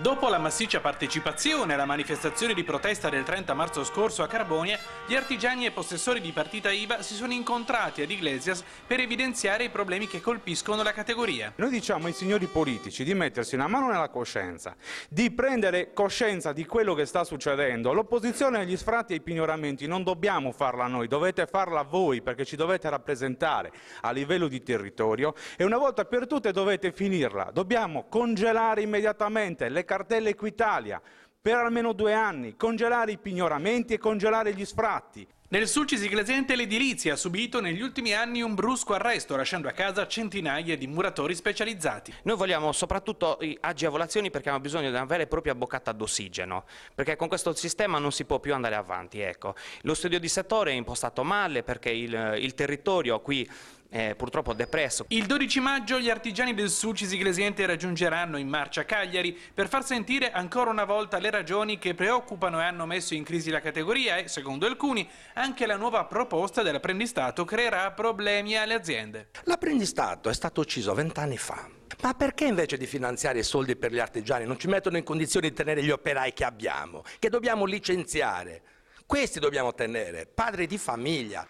Dopo la massiccia partecipazione alla manifestazione di protesta del 30 marzo scorso a Carbonia, gli artigiani e possessori di partita IVA si sono incontrati ad Iglesias per evidenziare i problemi che colpiscono la categoria. Noi diciamo ai signori politici di mettersi una mano nella coscienza, di prendere coscienza di quello che sta succedendo. L'opposizione agli sfratti e ai pignoramenti non dobbiamo farla noi, dovete farla voi, perché ci dovete rappresentare a livello di territorio e una volta per tutte dovete finirla. Dobbiamo congelare immediatamente le cartelle Equitalia per almeno 2 anni, congelare i pignoramenti e congelare gli sfratti. Nel Sulcis Iglesiente l'edilizia ha subito negli ultimi anni un brusco arresto, lasciando a casa centinaia di muratori specializzati. Noi vogliamo soprattutto agevolazioni perché abbiamo bisogno di una vera e propria boccata d'ossigeno, perché con questo sistema non si può più andare avanti. Ecco. Lo studio di settore è impostato male perché il territorio qui è purtroppo depresso. Il 12 maggio gli artigiani del Sulcis Iglesiente raggiungeranno in marcia Cagliari per far sentire ancora una volta le ragioni che preoccupano e hanno messo in crisi la categoria e, secondo alcuni, anche la nuova proposta dell'apprendistato creerà problemi alle aziende. L'apprendistato è stato ucciso 20 anni fa. Ma perché invece di finanziare i soldi per gli artigiani non ci mettono in condizioni di tenere gli operai che abbiamo, che dobbiamo licenziare? Questi dobbiamo tenere, padri di famiglia.